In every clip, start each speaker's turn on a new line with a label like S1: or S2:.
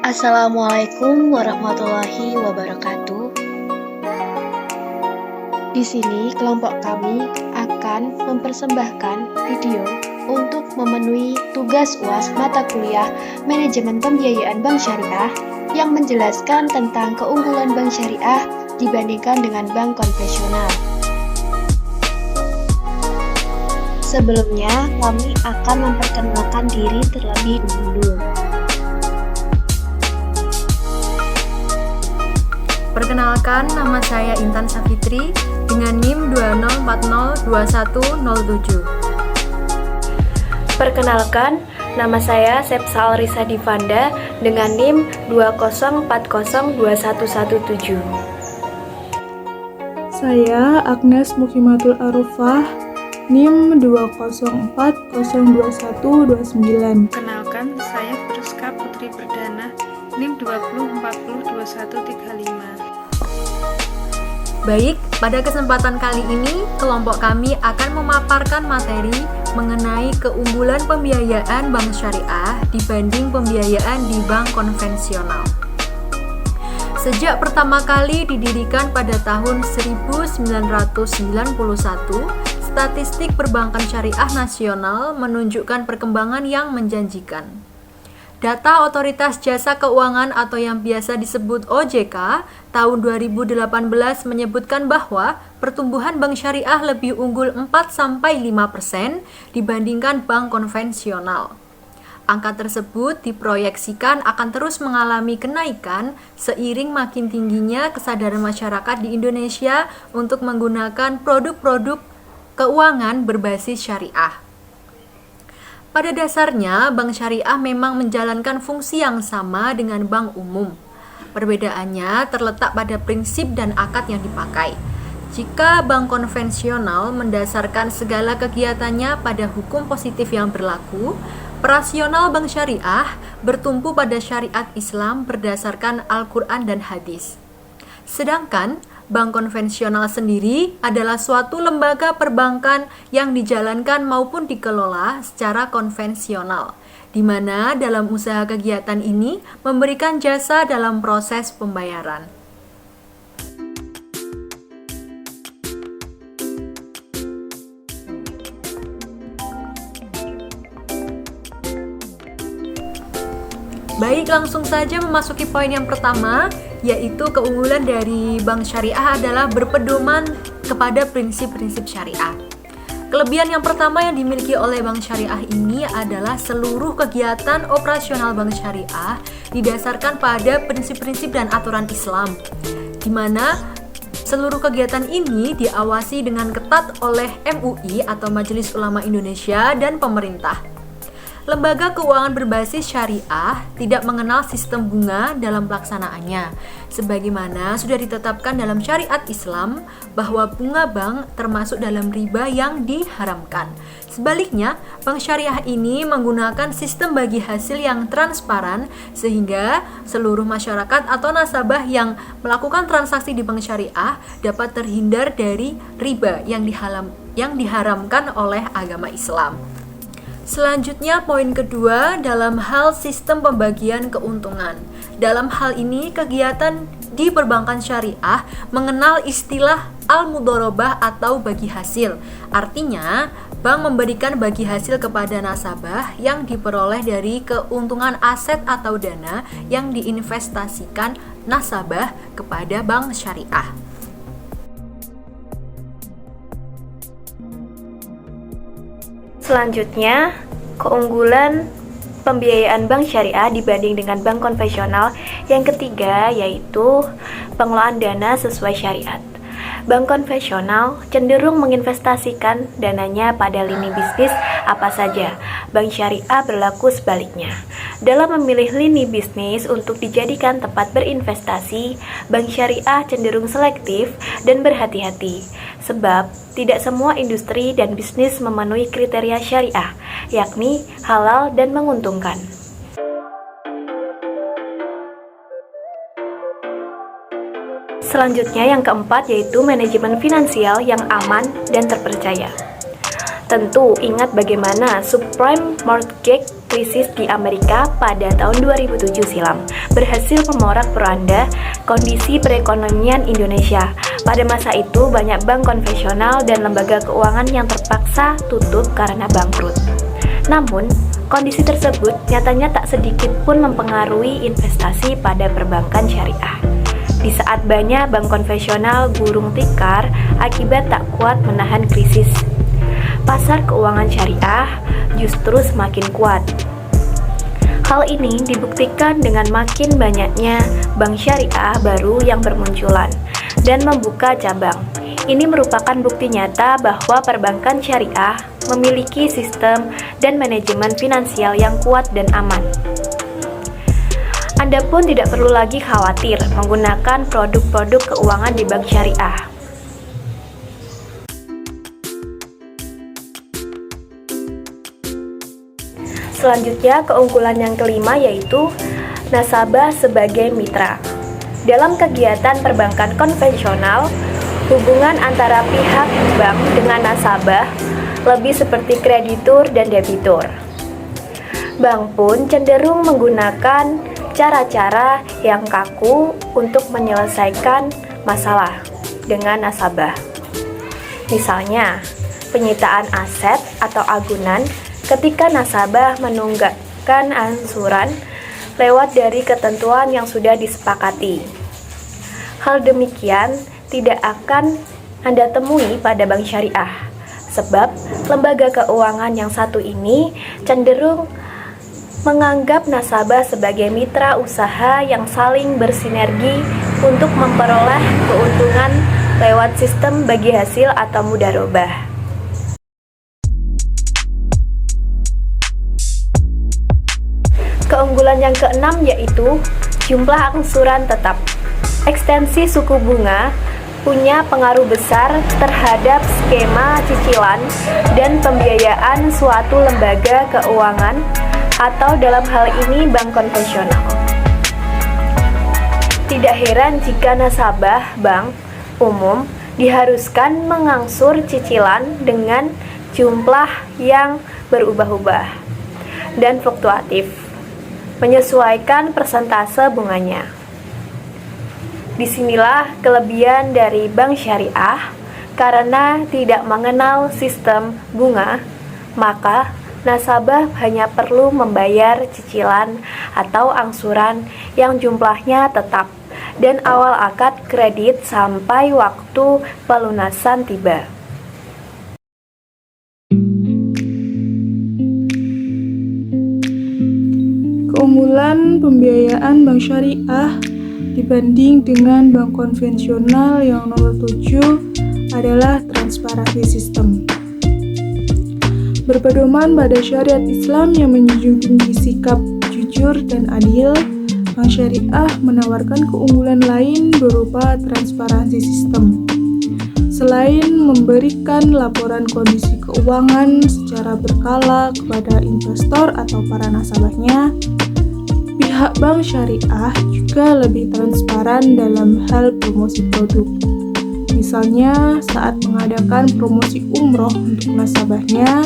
S1: Assalamualaikum warahmatullahi wabarakatuh. Di sini kelompok kami akan mempersembahkan video untuk memenuhi tugas UAS mata kuliah Manajemen Pembiayaan Bank Syariah yang menjelaskan tentang keunggulan bank syariah dibandingkan dengan bank konvensional. Sebelumnya, kami akan memperkenalkan diri terlebih dahulu.
S2: Perkenalkan, nama saya Intan Safitri dengan NIM 20402107.
S3: Perkenalkan, nama saya Sepsa Alrisa Divanda dengan NIM 20402117.
S4: Saya Agnes Muhimatul Arufah, NIM 204022129.
S5: Kenalkan, saya Friska Putri Perdana, NIM 20402135.
S2: Baik, pada kesempatan kali ini, kelompok kami akan memaparkan materi mengenai keunggulan pembiayaan bank syariah dibanding pembiayaan di bank konvensional. Sejak pertama kali didirikan pada tahun 1991, statistik perbankan syariah nasional menunjukkan perkembangan yang menjanjikan. Data Otoritas Jasa Keuangan atau yang biasa disebut OJK tahun 2018 menyebutkan bahwa pertumbuhan bank syariah lebih unggul 4-5% dibandingkan bank konvensional. Angka tersebut diproyeksikan akan terus mengalami kenaikan seiring makin tingginya kesadaran masyarakat di Indonesia untuk menggunakan produk-produk keuangan berbasis syariah. Pada dasarnya, bank syariah memang menjalankan fungsi yang sama dengan bank umum. Perbedaannya terletak pada prinsip dan akad yang dipakai. Jika bank konvensional mendasarkan segala kegiatannya pada hukum positif yang berlaku, operasional bank syariah bertumpu pada syariat Islam berdasarkan Al-Quran dan hadis. Sedangkan bank konvensional sendiri adalah suatu lembaga perbankan yang dijalankan maupun dikelola secara konvensional, di mana dalam usaha kegiatan ini memberikan jasa dalam proses pembayaran. Baik, langsung saja memasuki poin yang pertama, yaitu keunggulan dari bank syariah adalah berpedoman kepada prinsip-prinsip syariah. Kelebihan yang pertama yang dimiliki oleh bank syariah ini adalah seluruh kegiatan operasional bank syariah didasarkan pada prinsip-prinsip dan aturan Islam, di mana seluruh kegiatan ini diawasi dengan ketat oleh MUI atau Majelis Ulama Indonesia dan pemerintah. Lembaga keuangan berbasis syariah tidak mengenal sistem bunga dalam pelaksanaannya, sebagaimana sudah ditetapkan dalam syariat Islam bahwa bunga bank termasuk dalam riba yang diharamkan. Sebaliknya, bank syariah ini menggunakan sistem bagi hasil yang transparan sehingga seluruh masyarakat atau nasabah yang melakukan transaksi di bank syariah dapat terhindar dari riba yang diharamkan oleh agama Islam. Selanjutnya, poin kedua dalam hal sistem pembagian keuntungan. Dalam hal ini, kegiatan di perbankan syariah mengenal istilah al-mudharabah atau bagi hasil. Artinya, bank memberikan bagi hasil kepada nasabah yang diperoleh dari keuntungan aset atau dana yang diinvestasikan nasabah kepada bank syariah.
S3: Selanjutnya, keunggulan pembiayaan bank syariah dibanding dengan bank konvensional. Yang ketiga yaitu pengelolaan dana sesuai syariat. Bank konvensional cenderung menginvestasikan dananya pada lini bisnis apa saja. Bank syariah berlaku sebaliknya. Dalam memilih lini bisnis untuk dijadikan tempat berinvestasi, bank syariah cenderung selektif dan berhati-hati. Sebab tidak semua industri dan bisnis memenuhi kriteria syariah, yakni halal dan menguntungkan. Selanjutnya yang keempat yaitu manajemen finansial yang aman dan terpercaya. Tentu ingat bagaimana subprime mortgage krisis di Amerika pada tahun 2007 silam berhasil memorak-poranda kondisi perekonomian Indonesia. Pada masa itu, banyak bank konvensional dan lembaga keuangan yang terpaksa tutup karena bangkrut. Namun, kondisi tersebut nyatanya tak sedikit pun mempengaruhi investasi pada perbankan syariah. Di saat banyak bank konvensional gulung tikar akibat tak kuat menahan krisis, pasar keuangan syariah justru semakin kuat. Hal ini dibuktikan dengan makin banyaknya bank syariah baru yang bermunculan dan membuka cabang. Ini merupakan bukti nyata bahwa perbankan syariah memiliki sistem dan manajemen finansial yang kuat dan aman. Anda pun tidak perlu lagi khawatir menggunakan produk-produk keuangan di bank syariah. Selanjutnya, keunggulan yang kelima yaitu nasabah sebagai mitra. Dalam kegiatan perbankan konvensional, hubungan antara pihak bank dengan nasabah lebih seperti kreditur dan debitur. Bank pun cenderung menggunakan cara-cara yang kaku untuk menyelesaikan masalah dengan nasabah. Misalnya, penyitaan aset atau agunan ketika nasabah menunggakkan angsuran lewat dari ketentuan yang sudah disepakati. Hal demikian tidak akan Anda temui pada bank syariah, sebab lembaga keuangan yang satu ini cenderung menganggap nasabah sebagai mitra usaha yang saling bersinergi untuk memperoleh keuntungan lewat sistem bagi hasil atau mudharabah. Keunggulan yang keenam yaitu jumlah angsuran tetap. Ekstensi suku bunga punya pengaruh besar terhadap skema cicilan dan pembiayaan suatu lembaga keuangan atau dalam hal ini bank konvensional. Tidak heran jika nasabah bank umum diharuskan mengangsur cicilan dengan jumlah yang berubah-ubah dan fluktuatif, menyesuaikan persentase bunganya. Disinilah kelebihan dari bank syariah, karena tidak mengenal sistem bunga, maka nasabah hanya perlu membayar cicilan atau angsuran yang jumlahnya tetap dan awal akad kredit sampai waktu pelunasan tiba.
S4: Keunggulan pembiayaan bank syariah dibanding dengan bank konvensional yang nomor 7 adalah transparansi sistem. Berpedoman pada syariat Islam yang menjunjung tinggi sikap jujur dan adil, bank syariah menawarkan keunggulan lain berupa transparansi sistem. Selain memberikan laporan kondisi keuangan secara berkala kepada investor atau para nasabahnya, pihak bank syariah juga lebih transparan dalam hal promosi produk. Misalnya, saat mengadakan promosi umroh untuk nasabahnya,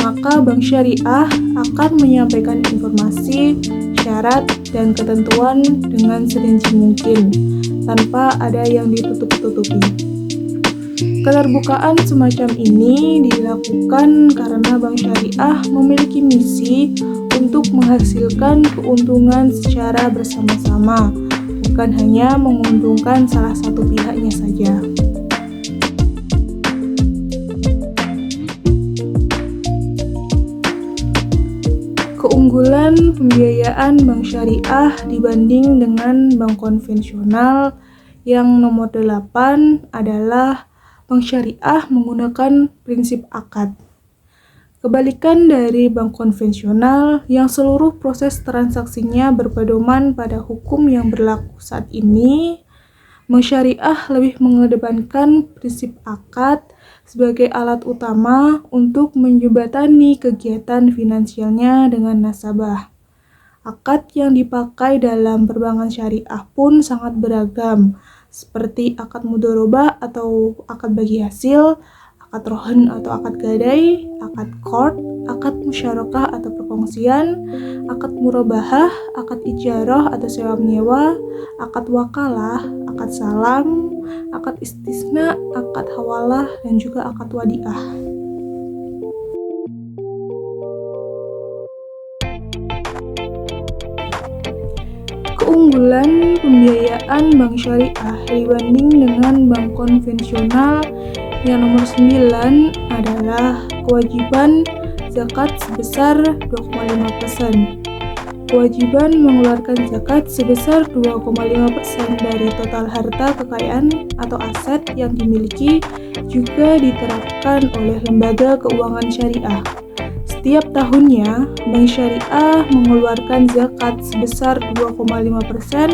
S4: maka bank syariah akan menyampaikan informasi, syarat, dan ketentuan dengan serinci mungkin, tanpa ada yang ditutup-tutupi. Keterbukaan semacam ini dilakukan karena bank syariah memiliki misi untuk menghasilkan keuntungan secara bersama-sama, bukan hanya menguntungkan salah satu pihaknya saja. Keunggulan pembiayaan bank syariah dibanding dengan bank konvensional yang nomor 8 adalah bank syariah menggunakan prinsip akad. Kebalikan dari bank konvensional yang seluruh proses transaksinya berpedoman pada hukum yang berlaku saat ini, bank syariah lebih mengedepankan prinsip akad sebagai alat utama untuk menjembatani kegiatan finansialnya dengan nasabah. Akad yang dipakai dalam perbankan syariah pun sangat beragam, seperti akad mudharabah atau akad bagi hasil, akad rohan atau akad gadai, akad qard, akad musyarakah atau perkosaan. perkongsian, akad murabahah, akad ijarah atau sewa menyewa, akad wakalah, akad salam, akad istisna, akad hawalah, dan juga akad wadiah. Keunggulan pembiayaan bank syariah dibanding dengan bank konvensional yang nomor 9 adalah kewajiban zakat sebesar 2,5%. Kewajiban mengeluarkan zakat sebesar 2,5% dari total harta kekayaan atau aset yang dimiliki juga diterapkan oleh lembaga keuangan syariah. Setiap tahunnya, bank syariah mengeluarkan zakat sebesar 2,5%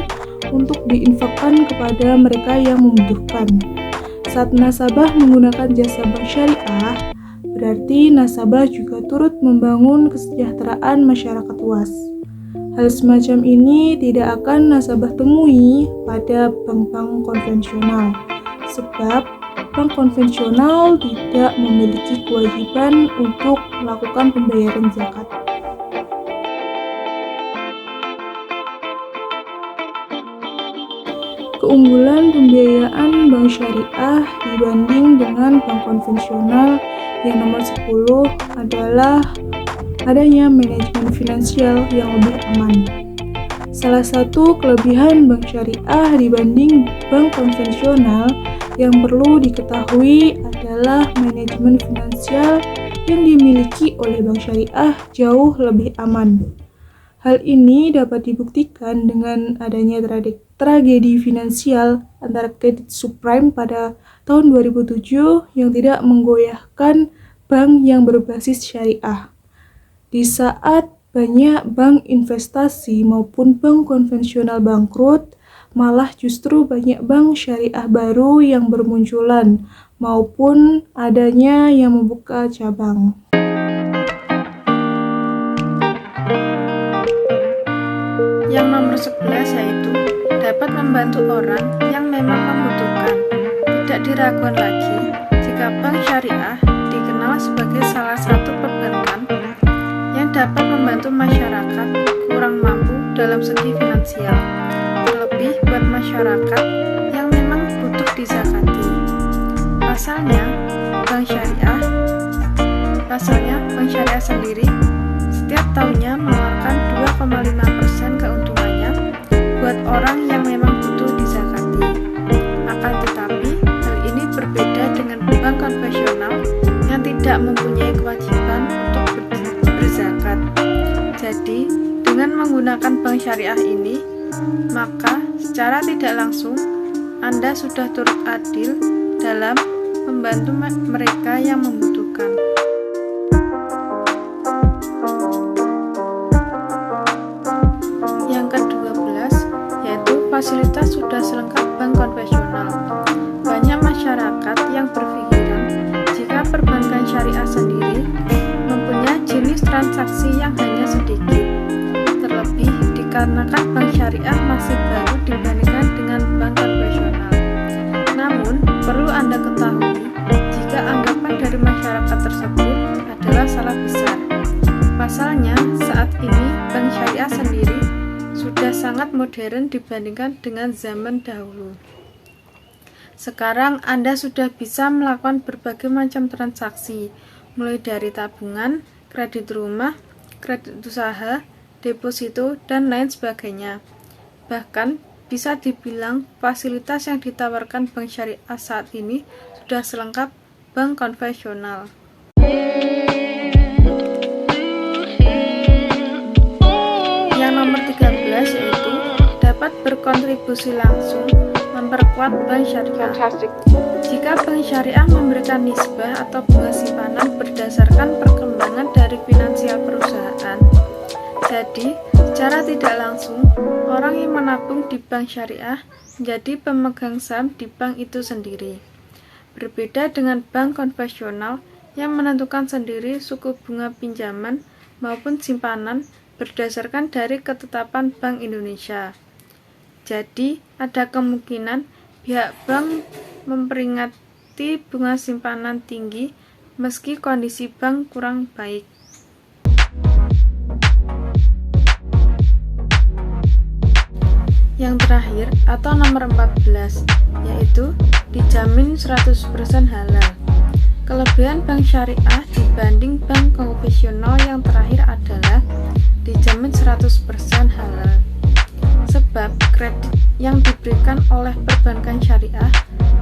S4: untuk diinfakkan kepada mereka yang membutuhkan. Saat nasabah menggunakan jasa bank syariah, berarti nasabah juga turut membangun kesejahteraan masyarakat luas. Hal semacam ini tidak akan nasabah temui pada bank-bank konvensional, sebab bank konvensional tidak memiliki kewajiban untuk melakukan pembayaran zakat. Keunggulan pembiayaan bank syariah dibanding dengan bank konvensional yang nomor 10 adalah adanya manajemen finansial yang lebih aman. Salah satu kelebihan bank syariah dibanding bank konvensional yang perlu diketahui adalah manajemen finansial yang dimiliki oleh bank syariah jauh lebih aman. Hal ini dapat dibuktikan dengan adanya tragedi finansial antara kredit subprime pada tahun 2007 yang tidak menggoyahkan bank yang berbasis syariah. Di saat banyak bank investasi maupun bank konvensional bangkrut, malah justru banyak bank syariah baru yang bermunculan maupun adanya yang membuka cabang.
S5: Yang nomor 11 yaitu dapat membantu orang yang memang membutuhkan. Tidak diragukan lagi jika bank syariah dikenal sebagai salah satu perbankan yang dapat membantu masyarakat kurang mampu dalam segi finansial, terlebih buat masyarakat yang memang butuh dizakati. Pasalnya, bank syariah sendiri setiap tahunnya mengeluarkan 2,5% keuntungannya buat orang yang memang butuh dizakati. Akan tetapi, hal ini berbeda dengan bank konvensional yang tidak mempunyai kewajiban untuk berzakat. Jadi, dengan menggunakan bank syariah ini, maka secara tidak langsung Anda sudah turut adil dalam membantu mereka yang membutuhkan. Yang ke-12 yaitu fasilitas sudah selengkap bank konvensional. Banyak masyarakat yang berpikiran jika perbankan syariah sendiri mempunyai jenis transaksi yang hanya sedikit, terlebih dikarenakan bank syariah masih baru dibandingkan dengan bank konvensional. Namun, perlu Anda ketahui jika anggapan dari masyarakat tersebut adalah salah besar. Pasalnya, saat ini bank syariah sendiri sudah sangat modern dibandingkan dengan zaman dahulu. Sekarang Anda sudah bisa melakukan berbagai macam transaksi, mulai dari tabungan, kredit rumah, kredit usaha, deposito, dan lain sebagainya. Bahkan, bisa dibilang fasilitas yang ditawarkan bank syariah saat ini sudah selengkap bank konvensional. Yang nomor 13 yaitu dapat berkontribusi langsung memperkuat bank syariah. Jika bank syariah memberikan nisbah atau bunga simpanan berdasarkan perkembangan dari finansial perusahaan, jadi secara tidak langsung orang yang menabung di bank syariah menjadi pemegang saham di bank itu sendiri. Berbeda dengan bank konvensional yang menentukan sendiri suku bunga pinjaman maupun simpanan berdasarkan dari ketetapan Bank Indonesia. Jadi, ada kemungkinan pihak bank memperingati bunga simpanan tinggi meski kondisi bank kurang baik. yang terakhir atau nomor 14, yaitu dijamin 100% halal. Kelebihan bank syariah dibanding bank konvensional yang terakhir adalah dijamin 100% halal. Sebab kredit yang diberikan oleh perbankan syariah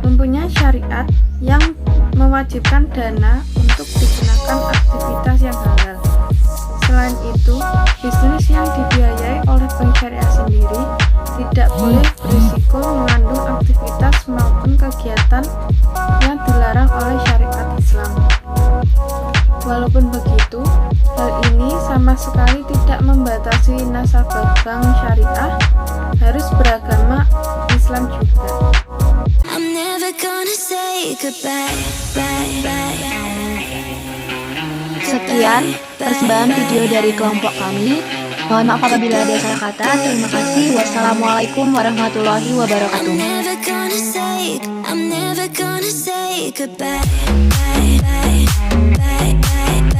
S5: mempunyai syariat yang mewajibkan dana untuk digunakan aktivitas yang halal. Selain itu, bisnis yang dibiayai oleh bank syariah sendiri tidak boleh berisiko mengandung aktivitas maupun kegiatan yang dilarang oleh syariat Islam. Walaupun begitu, hal ini sama sekali tidak membatasi nasabah bank syariah harus beragama Islam juga.
S6: I'm never gonna say goodbye, bye, bye.
S1: Sekian persembahan video dari kelompok kami. Mohon maaf apabila ada salah kata. Terima kasih. Wassalamualaikum warahmatullahi wabarakatuh.
S6: I'm never gonna say goodbye, bye, bye, bye, bye.